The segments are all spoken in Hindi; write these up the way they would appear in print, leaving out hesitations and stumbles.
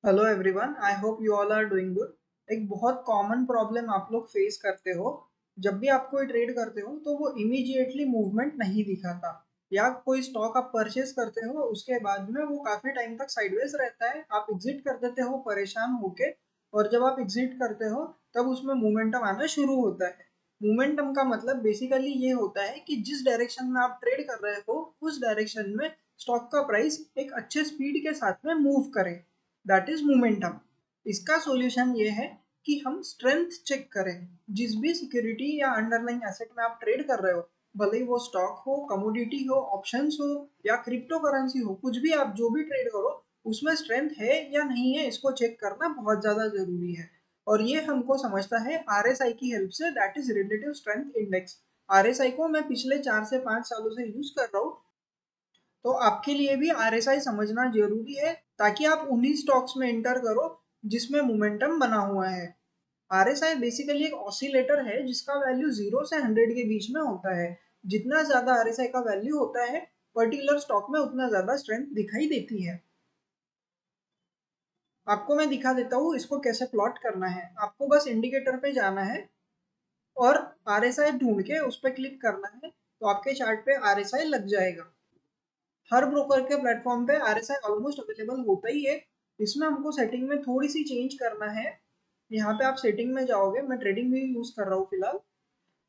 Hello everyone, I hope you all are doing good. एक बहुत कॉमन प्रॉब्लम आप लोग फेस करते हो। जब भी आप कोई ट्रेड करते हो तो वो इमीडिएटली मूवमेंट नहीं दिखाता, या कोई स्टॉक आप परचेज करते हो उसके बाद में वो काफी टाइम तक साइडवेज रहता है, आप एग्जिट कर देते हो परेशान होके। और जब आप एग्जिट करते हो तब उसमें मोमेंटम आना शुरू होता है। मोमेंटम का मतलब बेसिकली ये होता है कि जिस डायरेक्शन में आप ट्रेड कर रहे हो उस डायरेक्शन में स्टॉक का प्राइस एक अच्छे स्पीड के साथ में मूव करे, दैट इज मोमेंटम। इसका सॉल्यूशन ये है कि हम स्ट्रेंथ चेक करें। जिस भी सिक्योरिटी या अंडरलाइंग एसेट में आप ट्रेड कर रहे हो, भले ही वो स्टॉक हो, कमोडिटी हो, ऑप्शंस हो या क्रिप्टो करेंसी हो, कुछ भी आप जो भी ट्रेड करो उसमें स्ट्रेंथ है या नहीं है इसको चेक करना बहुत ज्यादा जरूरी है। और ये हमको समझता है आरएसआई की हेल्प से, that is relative strength index. RSI को मैं पिछले 4 से 5 सालों से यूज कर रहा हूँ, तो आपके लिए भी आरएसआई समझना जरूरी है ताकि आप उन्हीं स्टॉक्स में एंटर करो जिसमें मोमेंटम बना हुआ है। आरएसआई बेसिकली एक ऑसिलेटर है जिसका वैल्यू 0 से 100 के बीच में होता है। जितना ज्यादा आरएसआई का वैल्यू होता है पर्टिकुलर स्टॉक में उतना ज्यादा स्ट्रेंथ दिखाई देती है। आपको मैं दिखा देता हूँ इसको कैसे प्लॉट करना है। आपको बस इंडिकेटर पे जाना है और आरएसआई ढूंढ के उस पर क्लिक करना है, तो आपके चार्ट पे आरएसआई लग जाएगा। हर ब्रोकर के प्लेटफॉर्म पे आरएसआई ऑलमोस्ट अवेलेबल होता ही है। इसमें हमको सेटिंग में थोड़ी सी चेंज करना है। यहाँ पे आप सेटिंग में जाओगे, मैं ट्रेडिंग व्यू यूज कर रहा हूँ फिलहाल।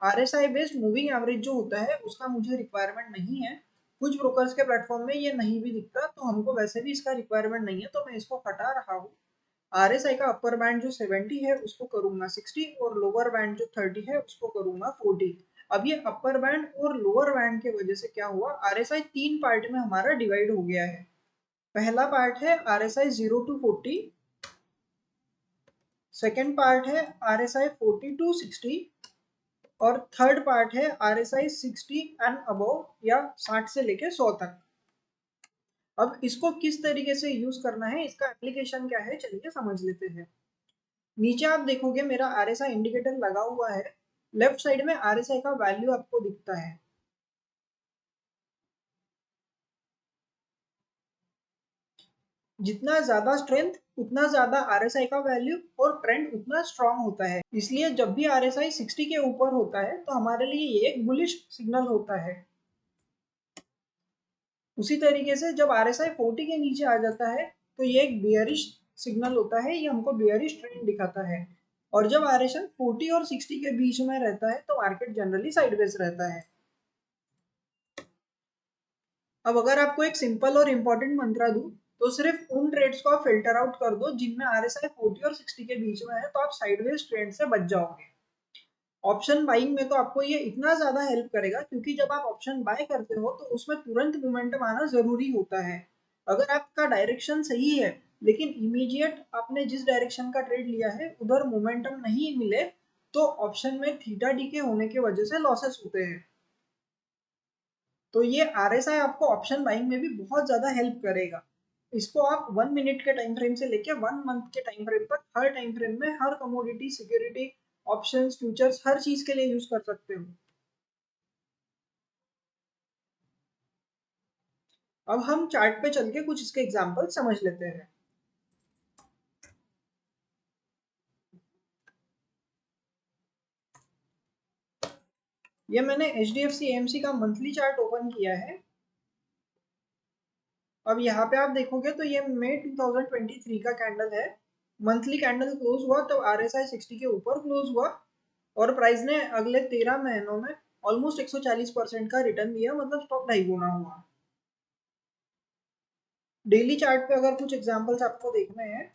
आरएसआई बेस्ड मूविंग एवरेज जो होता है उसका मुझे रिक्वायरमेंट नहीं है। कुछ ब्रोकर्स के प्लेटफॉर्म में ये नहीं भी दिखता, तो हमको वैसे भी इसका रिक्वायरमेंट नहीं है, तो मैं इसको हटा रहा हूँ। आरएसआई का अपर बैंड जो 70 है उसको करूंगा 60, और लोअर बैंड जो 30 है उसको करूंगा 40। अब ये अपर बैंड और लोअर बैंड के वजह से क्या हुआ, आरएसआई 3 पार्ट में हमारा डिवाइड हो गया है। पहला पार्ट है आरएसआई 0 to 40, सेकेंड पार्ट है आरएसआई 40 to 60, और थर्ड पार्ट है आरएसआई 60 एंड अबव, या 60 से लेके 100 तक। अब इसको किस तरीके से यूज करना है, इसका एप्लीकेशन क्या है, चलिए समझ लेते हैं। नीचे आप देखोगे मेरा आरएसआई इंडिकेटर लगा हुआ है। लेफ्ट साइड में आरएसआई का वैल्यू आपको दिखता है। जितना ज्यादा स्ट्रेंथ उतना ज्यादा आरएसआई का वैल्यू, और ट्रेंड उतना स्ट्रांग होता है। इसलिए जब भी आरएसआई 60 के ऊपर होता है तो हमारे लिए ये एक बुलिश सिग्नल होता है। उसी तरीके से जब आरएसआई 40 के नीचे आ जाता है तो ये एक बियरिश सिग्नल होता है, ये हमको बियरिश ट्रेंड दिखाता है। और जब आरएसआई 40 और 60 के बीच में रहता है तो मार्केट जनरली साइडवेज रहता है। अब अगर आपको एक सिंपल और इम्पोर्टेंट मंत्रा दूं, तो सिर्फ उन ट्रेड्स को आप फिल्टर आउट कर दो जिनमें आरएसआई 40 और 60 के बीच में है, तो आप साइडवेज ट्रेंड से बच जाओगे। ऑप्शन बाइंग में तो आपको ये इतना ज्यादा हेल्प करेगा क्योंकि जब आप ऑप्शन बाय करते हो तो उसमें तुरंत मोमेंटम आना जरूरी होता है। अगर आपका डायरेक्शन सही है लेकिन इमीडिएट आपने जिस डायरेक्शन का ट्रेड लिया है उधर मोमेंटम नहीं मिले, तो ऑप्शन में थीटा डी के होने की वजह से लॉसेस होते हैं। तो ये आरएसआई आपको ऑप्शन बाइंग में भी बहुत ज्यादा हेल्प करेगा। इसको आप 1 मिनट के टाइम फ्रेम से लेके 1 मंथ के टाइम फ्रेम तक, हर टाइम फ्रेम में हर कमोडिटी, सिक्योरिटी, ऑप्शंस, फ्यूचर्स, हर चीज के लिए यूज कर सकते हो। अब हम चार्ट पे चल के कुछ इसके एग्जांपल समझ लेते हैं। ये मैंने एचडीएफसी एएमसी का मंथली चार्ट ओपन किया है। अब यहाँ पे आप देखोगे तो ये मई 2023 का कैंडल है। मंथली कैंडल क्लोज हुआ तो आरएसआई 60 के ऊपर क्लोज हुआ, और प्राइस ने अगले 13 महीनों में ऑलमोस्ट 140% का रिटर्न दिया, मतलब स्टॉक 2.5 गुना हुआ। डेली चार्ट पे अगर कुछ एग्जांपल्स आपको देखने हैं,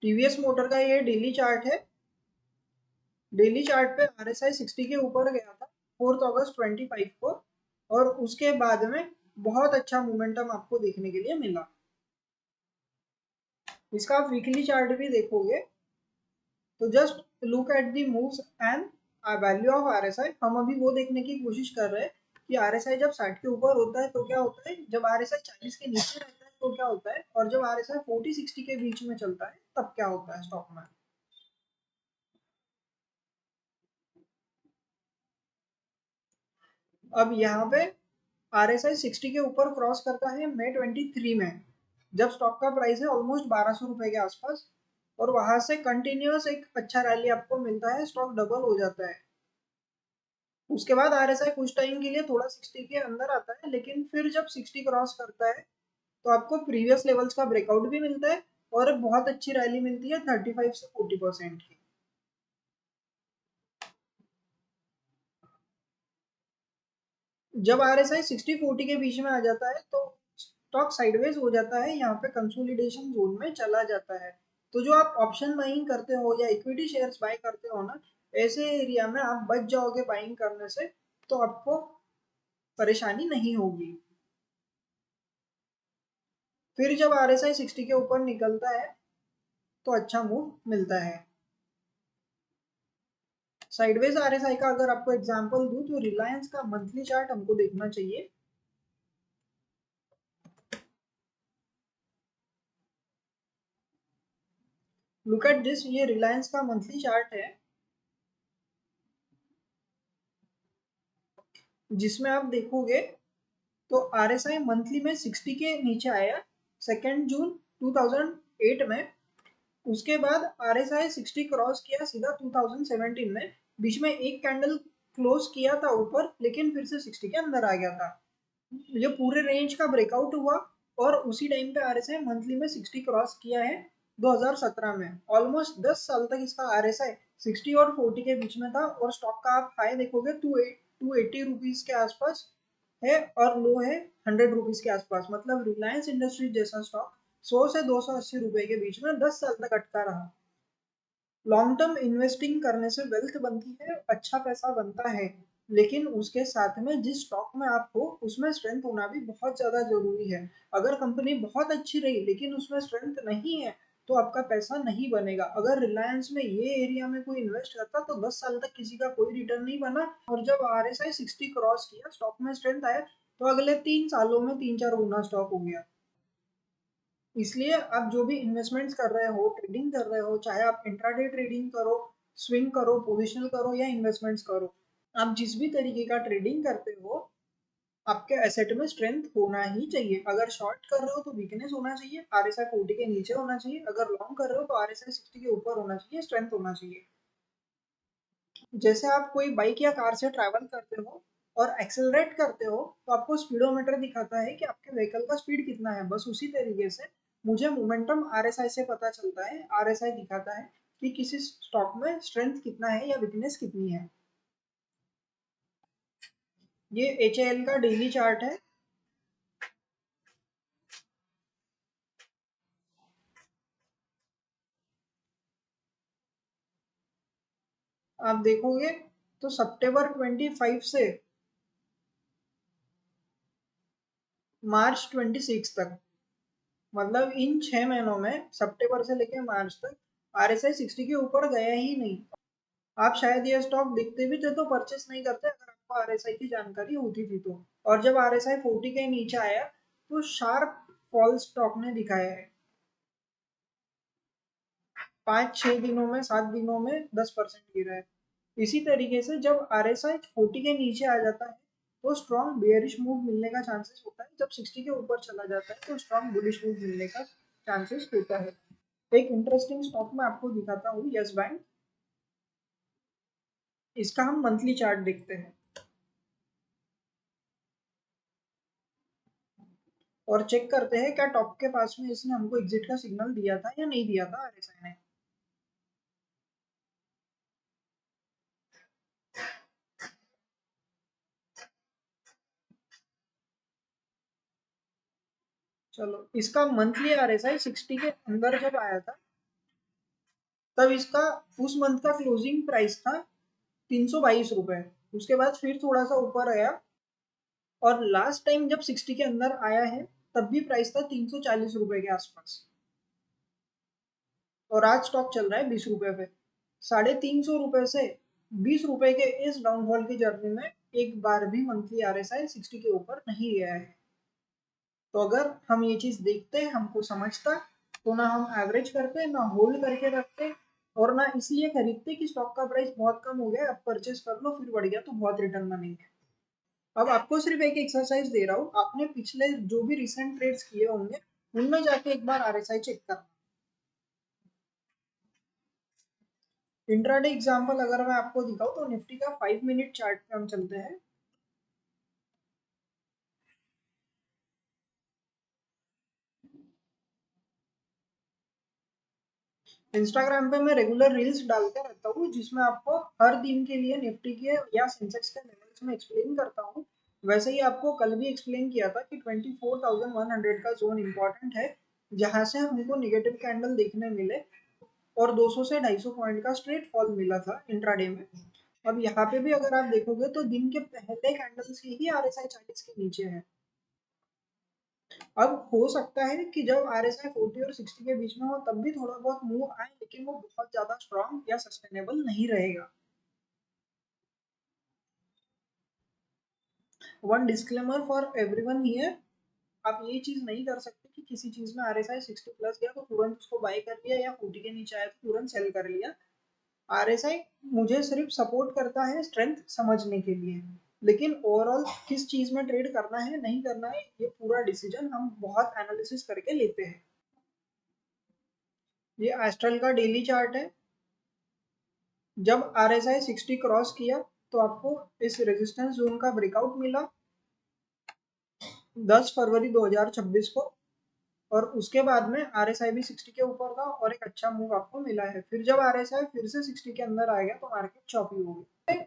टीवीएस मोटर का ये डेली चार्ट है। डेली चार्ट पे आरएसआई 60 के ऊपर गया था 4 अगस्त 25 को, और उसके बाद में बहुत अच्छा मोमेंटम आपको देखने के लिए मिला। इसका आप वीकली चार्ट भी देखोगे तो just look at the moves and value of RSI. हम अभी वो देखने की कोशिश कर रहे हैं कि आरएसआई जब 60 के ऊपर होता है तो क्या होता है, जब आरएसआई 40 के नीचे रहता है तो क्या होता है, और जब RSI 40-60 के बीच में चलता है तब क्या होता है स्टॉक में। अब यहाँ पे RSI 60 के ऊपर क्रॉस करता है मई 23 में, जब स्टॉक का प्राइस है ऑलमोस्ट 1200 रुपए के आसपास, और वहां से कंटिन्यूअस एक अच्छा रैली आपको मिलता है, स्टॉक डबल हो जाता है। उसके बाद RSI कुछ टाइम के लिए थोड़ा 60 के अंदर आता है, लेकिन फिर जब 60 क्रॉस करता है तो आपको प्रीवियस लेवल्स का ब्रेकआउट भी मिलता है, और बहुत अच्छी रैली मिलती है 35 से 40% की। जब RSI 60-40 के बीच में आ जाता है तो स्टॉक साइडवेज हो जाता है, यहाँ पे कंसोलिडेशन जोन में चला जाता है। तो जो आप ऑप्शन बाइंग करते हो या इक्विटी शेयर्स बाय करते हो ना, ऐसे एरिया में आप बच जाओगे बाइंग करने से, तो आपको परेशानी नहीं होगी। फिर जब RSI 60 के ऊपर निकलता है तो अच्छा मूव मिलता है। साइडवेज RSI का अगर आपको एग्जांपल दूं तो रिलायंस का मंथली चार्ट हमको देखना चाहिए। लुक एट दिस, ये रिलायंस का मंथली चार्ट है, जिसमें आप देखोगे तो RSI मंथली में 60 के नीचे आया 2 जून 2008 में। उसके बाद RSI 60 क्रॉस किया सीधा 2017 में, बीच में एक कैंडल क्लोज किया था ऊपर, लेकिन फिर से 60 के अंदर आ गया था। ये पूरे रेंज का ब्रेकआउट हुआ, और उसी टाइम पे RSI मंथली में 60 क्रॉस किया है 2017 में। ऑलमोस्ट 10 साल तक इसका RSI 60 और 40 के बीच में था, और स्टॉक का आप हाई देखोगे 280 रुपीज के आसपास है, और लो है 100 रुपीज के आसपास। मतलब रिलायंस इंडस्ट्रीज जैसा स्टॉक 100 से 280 रुपए के बीच में 10 साल तक अटका रहा। लॉन्ग टर्म इन्वेस्टिंग करने से वेल्थ बनती है, अच्छा पैसा बनता है, लेकिन उसके साथ में जिस स्टॉक में आप हो उसमें स्ट्रेंथ होना भी बहुत ज़्यादा ज़रूरी है। अगर कंपनी बहुत अच्छी रही लेकिन उसमें स्ट्रेंथ नहीं है तो आपका पैसा नहीं बनेगा। अगर रिलायंस में ये एरिया में कोई इन्वेस्ट करता तो 10 साल तक किसी का कोई रिटर्न नहीं बना, और जब RSI 60 क्रॉस किया स्टॉक में स्ट्रेंथ आया तो अगले 3 सालों में 3-4 गुना स्टॉक हो गया। इसलिए आप जो भी इन्वेस्टमेंट्स कर रहे हो, ट्रेडिंग कर रहे हो, चाहे आप इंट्राडे ट्रेडिंग करो, स्विंग करो, पोजिशनल करो या इन्वेस्टमेंट्स करो, आप जिस भी तरीके का ट्रेडिंग करते हो, आपके एसेट में स्ट्रेंथ होना ही चाहिए। अगर शॉर्ट कर रहे हो तो वीकनेस होना चाहिए, RSI 40 के नीचे होना चाहिए। अगर लॉन्ग कर रहे हो तो RSI 60 के ऊपर होना चाहिए, स्ट्रेंथ होना चाहिए। जैसे आप कोई बाइक या कार से ट्रैवल करते हो और एक्सेलरेट करते हो तो आपको स्पीडोमीटर दिखाता है कि आपके व्हीकल का स्पीड कितना है। बस उसी तरीके से मुझे मोमेंटम RSI से पता चलता है, RSI दिखाता है कि किसी स्टॉक में स्ट्रेंथ कितना है या वीकनेस कितनी है। ये HAL का डेली चार्ट है। आप देखोगे तो सितंबर 25 से मार्च 26 तक, मतलब इन 6 महीनों में सितंबर से लेकर मार्च तक RSI 60 के ऊपर गया ही नहीं। आप शायद ये स्टॉक दिखते भी थे तो परचेस नहीं करते अगर आपको RSI की जानकारी होती थी तो। और जब RSI 40 के नीचे आया तो शार्प फॉल स्टॉक ने दिखाया है। 5-6 दिनों में, 7 दिनों में 10% गिरा है। इसी तरीके से जब RSI 40 के नीचे आ जाता है तो स्ट्रॉन्ग बेयरिश मूव मिलने का चांसेस होता है, जब 60 के ऊपर चला जाता है तो स्ट्रॉन्ग बुलिश मूव मिलने का चांसेस होता है। एक इंटरेस्टिंग स्टॉक मैं आपको दिखाता हूँ, यस बैंक। इसका हम मंथली चार्ट देखते हैं और चेक करते हैं क्या टॉप के पास में इसने हमको एग्जिट का सिग्नल दिया था या नहीं दिया था RSI ने। चलो, इसका मंथली RSI 60 के अंदर जब आया था तब इसका उस मंथ का क्लोजिंग प्राइस था 322 रुपए। उसके बाद फिर थोड़ा सा ऊपर आया, और लास्ट टाइम जब 60 के अंदर आया है तब भी प्राइस था 340 रुपए के आसपास, और आज स्टॉक चल रहा है 20 रुपए पे। 350 रुपए से 20 रुपए के इस डाउनफॉल की जर्नी में एक बार भी मंथली RSI 60 के ऊपर नहीं गया है। तो अगर हम ये चीज देखते, हमको समझता, तो ना हम एवरेज करते, ना होल्ड करके रखते, और ना इसलिए खरीदते कि स्टॉक का प्राइस बहुत कम हो गया, अब परचेस कर लो, फिर बढ़ गया तो बहुत रिटर्न बनेंगे। अब आपको सिर्फ एक एक्सरसाइज दे रहा हूँ, आपने पिछले जो भी रिसेंट ट्रेड्स किए होंगे उनमें जाके एक बार आरएसआई चेक करना। इंट्राडे एग्जांपल अगर मैं आपको दिखाऊं तो निफ्टी का 5 मिनट चार्ट पे हम चलते हैं। इंस्टाग्राम पे मैं रेगुलर रील्स डालते रहता हूँ जिसमें आपको हर दिन के लिए निफ्टी के या सेंसेक्स के लेवल्स में एक्सप्लेन करता हूँ। वैसे ही आपको कल भी एक्सप्लेन किया था कि 24,100 का जोन इंपॉर्टेंट है, जहां से हमको निगेटिव कैंडल देखने मिले, और 200 से 250 पॉइंट का स्ट्रेट फॉल मिला था इंट्राडे में। अब यहाँ पे भी अगर आप देखोगे तो दिन के पहले कैंडल से ही आरएसआई 40 के नीचे है। अब हो सकता है कि जब आरएसआई 40 और 60 के बीच में हो तब भी थोड़ा बहुत मूव आए, लेकिन वो बहुत ज्यादा स्ट्रांग या सस्टेनेबल नहीं रहेगा। One disclaimer for everyone here, आप ये चीज नहीं कर सकते कि किसी चीज में आरएसआई 60 प्लस गया तो तुरंत उसको बाय कर लिया, या 40 के नीचे आया तो तुरंत सेल कर लिया। आरएसआई मुझे सिर्फ सपोर्ट करता है स्ट्रेंथ समझने के लिए, लेकिन ओवरऑल किस चीज में ट्रेड करना है नहीं करना है ये पूरा डिसीजन हम बहुत एनालिसिस करके लेते हैं। ये एस्ट्रल का डेली चार्ट है। जब आरएसआई 60 क्रॉस किया तो आपको इस रेजिस्टेंस जोन का ब्रेकआउट मिला 10 फरवरी 2026 को, और उसके बाद में आरएसआई भी 60 के ऊपर था और एक अच्छा मूव आपको मिला है। फिर जब आरएसआई फिर से 60 के अंदर आ गया तो मार्केट चौपी हो गई।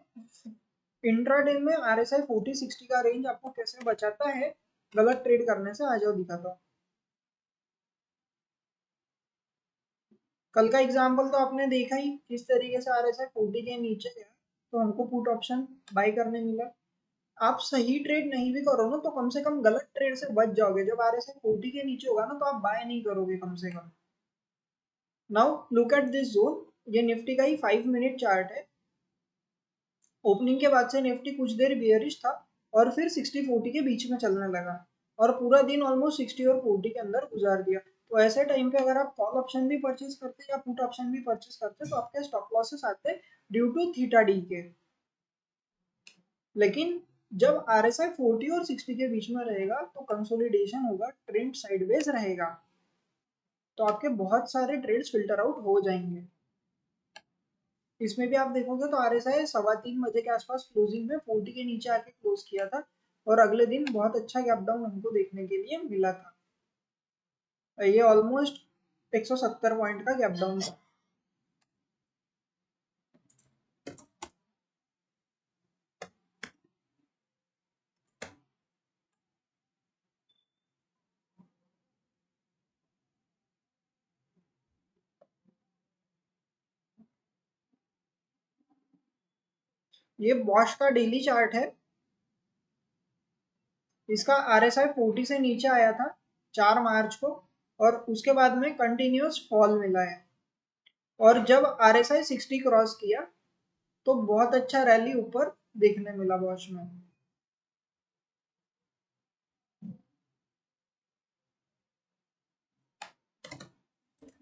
इंट्राडे में आरएसआई 40-60 का रेंज आपको कैसे बचाता है गलत ट्रेड करने से, आ जाओ दिखाता हूँ। कल का एग्जांपल तो आपने देखा ही, किस तरीके से आरएसआई 40 के नीचे गया तो हमको पुट ऑप्शन बाय करने मिला। आप सही ट्रेड नहीं भी करो ना तो कम से कम गलत ट्रेड से बच जाओगे। जब आरएसआई 40 के नीचे होगा ना तो आप बाय नहीं करोगे कम से कम। Now look at this zone, ये निफ्टी का ही 5 मिनट चार्ट है। ओपनिंग के बाद से निफ्टी कुछ देर बियरिश था और फिर 60-40 के बीच में चलने लगा, और पूरा दिन ऑलमोस्ट 60 और 40 के अंदर गुजार दिया। तो ऐसे टाइम पे अगर आप कॉल ऑप्शन भी परचेज करते या पुट ऑप्शन भी परचेज करते तो आपके स्टॉप लॉसेस आते ड्यू टू थीटा डी के। लेकिन जब आर एस आई 40 और 60 के बीच में रहेगा तो कंसोलिडेशन होगा, ट्रेंड साइडवेज रहेगा, तो आपके बहुत सारे ट्रेड्स फिल्टर आउट हो जाएंगे। इसमें भी आप देखोगे तो आरएसआई 3:15 बजे के आसपास क्लोजिंग में 40 के नीचे आके क्लोज किया था, और अगले दिन बहुत अच्छा गैप डाउन हमको देखने के लिए मिला था। ये ऑलमोस्ट 170 पॉइंट का गैप डाउन था। ये बॉश का डेली चार्ट है। इसका आरएसआई 40 से नीचे आया था 4 मार्च को, और उसके बाद में कंटिन्यूस फॉल मिला है, और जब आरएसआई 60 क्रॉस किया तो बहुत अच्छा रैली ऊपर देखने मिला बॉश में।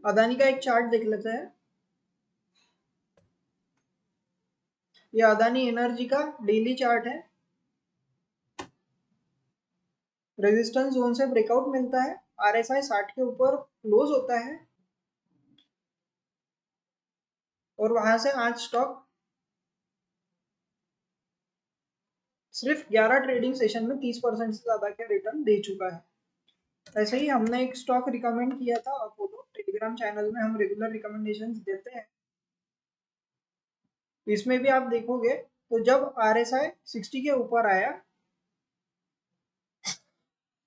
अदानी का एक चार्ट देख लेते हैं। ये अदानी एनर्जी का डेली चार्ट है। रेजिस्टेंस जोन से ब्रेकआउट मिलता है, आरएसआई 60 के ऊपर क्लोज होता है, और वहां से आज स्टॉक सिर्फ 11 ट्रेडिंग सेशन में 30% से ज्यादा के रिटर्न दे चुका है। ऐसे ही हमने एक स्टॉक रिकमेंड किया था अपोलो, टेलीग्राम चैनल में हम रेगुलर रिकमेंडेशंस देते हैं। इसमें भी आप देखोगे तो जब आरएसआई 60 के ऊपर आया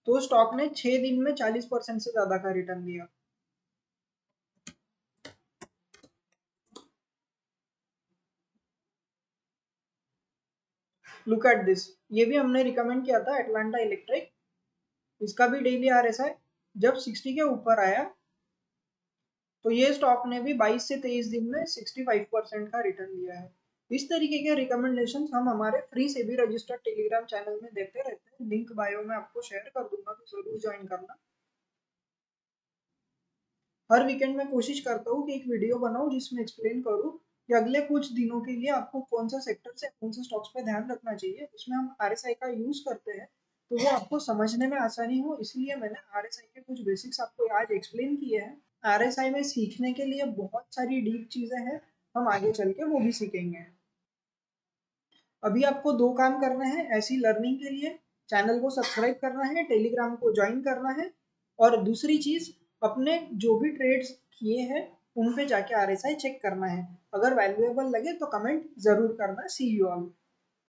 तो स्टॉक ने 6 दिन में 40% से ज्यादा का रिटर्न दिया। लुक एट दिस, ये भी हमने रिकमेंड किया था एटलांटा इलेक्ट्रिक। इसका भी डेली आरएसआई जब 60 के ऊपर आया तो ये स्टॉक ने भी 22 से 23 दिन में 65% का रिटर्न दिया है। इस तरीके के रिकमेंडेशंस हम हमारे फ्री से भी रजिस्टर्ड टेलीग्राम चैनल में देते रहते हैं। लिंक बायो में आपको शेयर कर दूंगा, तो जरूर ज्वाइन करना। हर वीकेंड में कोशिश करता हूँ कि एक वीडियो बनाऊँ जिसमें एक्सप्लेन करूँ कि अगले कुछ दिनों के लिए आपको कौन सा सेक्टर से कौन से स्टॉक्स पे ध्यान रखना चाहिए। उसमें हम आरएसआई का यूज करते हैं, तो वो आपको समझने में आसानी हो, इसलिए मैंने आरएसआई के कुछ बेसिक्स आपको आज एक्सप्लेन किए हैं। आरएसआई में सीखने के लिए बहुत सारी डीप चीजें हैं, हम आगे चल के वो भी सीखेंगे। अभी आपको दो काम करने हैं ऐसी लर्निंग के लिए। चैनल को सब्सक्राइब करना है, टेलीग्राम को ज्वाइन करना है, और दूसरी चीज, अपने जो भी ट्रेड्स किए हैं उन पे जाके आरएसआई चेक करना है। अगर वैल्यूएबल लगे तो कमेंट जरूर करना। सी यू ऑल।